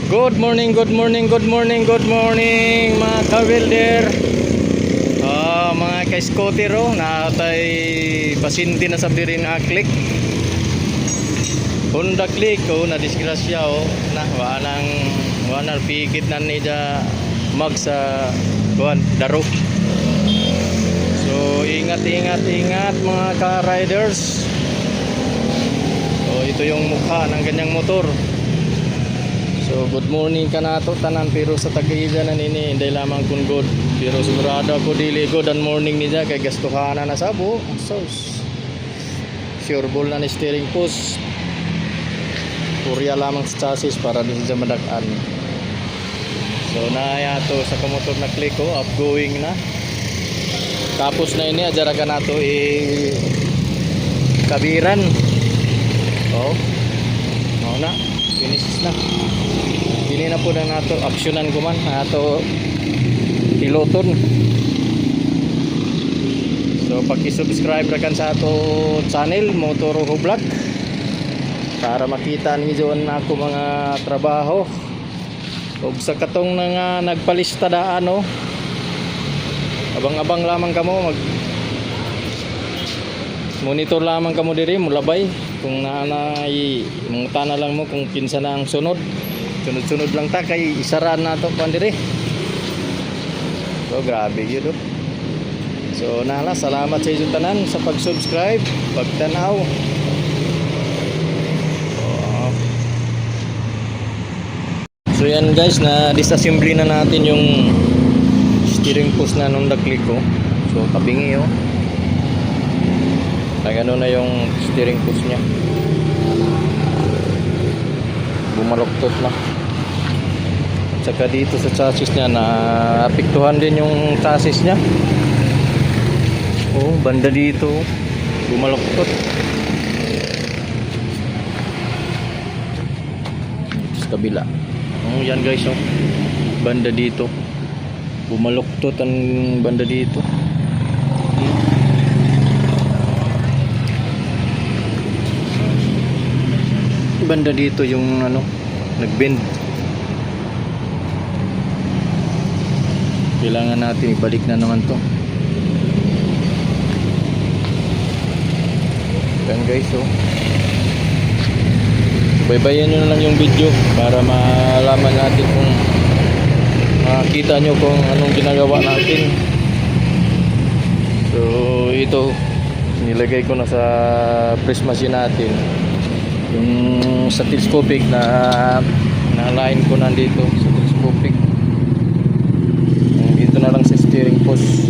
Good morning, good morning, good morning, good morning mga ka-welder. Mga ka-scooter na tay pasinti na sa birin aklik. Honda Click na disgrasya na wanang pikit na nida mag sa daro. So ingat mga ka-riders. Ito yung mukha ng ganyang motor. So good morning ka na to tanan, pero sa Tagaida na nini hindi lamang kun good, pero sigurado ako dili good ang morning niya kay gastuhana na sabo. So sure ball na ni steering post, purya lamang sa chassis para din sa madagan. So naaya to sa kamotor na Click upgoing na, tapos na ini ajaragan nato kabiran. Na finish na. Ini na po na nato aksyonan ko man nato piloton. So paki-subscribe ra kan sa ato channel Motoroho Vlog para makita ninyo na ako mga trabaho. Ug sa katong nga nagpalista daan abang-abang lamang kamo, monitor lamang kamo diri mulabay kung naanay mungtana lang mo kung kinsa na ang sunod lang ta kay isaraan na to pandiri. So grabe yun So nala, salamat sa inyong tanan sa pag-subscribe, pagtanaw. So yan guys, na disassembly na natin yung steering post na nung Click So tabingi ano na yung steering post nya, bumaloktot na. At saka dito sa chassis nya na apektuhan din yung chassis nya. Banda dito bumaloktot. Sa kabila yan guys, banda dito bumaloktot ang banda dito. Banda dito yung nagbend. Kailangan natin ibalik na naman to. Yan guys, baybayan nyo na lang yung video para malaman natin kung makita nyo kung anong ginagawa natin. So ito nilagay ko na sa press machine natin. Yung sa telescopic na line ko nandito sa telescopic. Dito na lang sa steering post.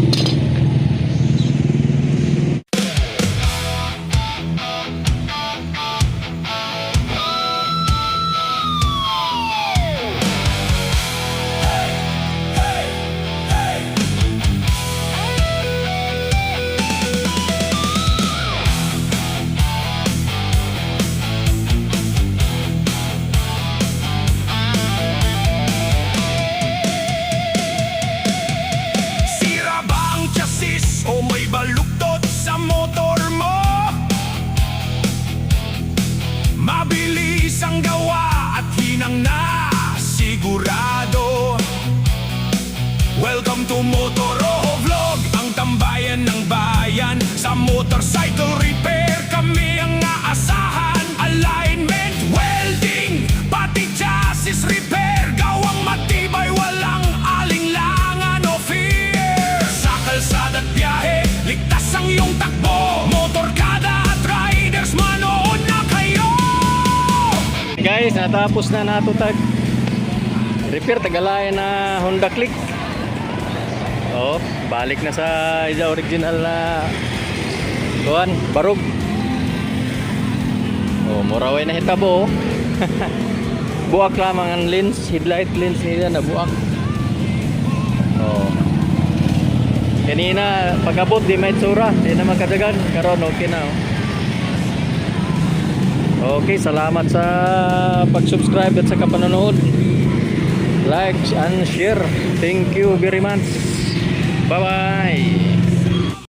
Baluktot sa motor mo, mabilis ang gawa at hinang na sigurado. Welcome to Motoroho Vlog, ang tambayan ng bayan. Sa motorcycle repair kami ang aasahan. Alignment, welding, pati chassis repair. Gawang matibay, walang alinlangan o fear. Sa kalsada at biyahe, ligtas ang iyong takbo. Motorkada at riders, manood na kayo. Guys, natapos na nato repair tagalayan na Honda Click. Balik na sa original na barog. Muraway na hitabo. Buak lamang ang lens, headlight lens nila na buak. Kanina pag-abot di may tsura, di na makadagan, karon okay na. Okay, salamat sa pag-subscribe at sa kapanonood. Like and share. Thank you very much. Bye bye.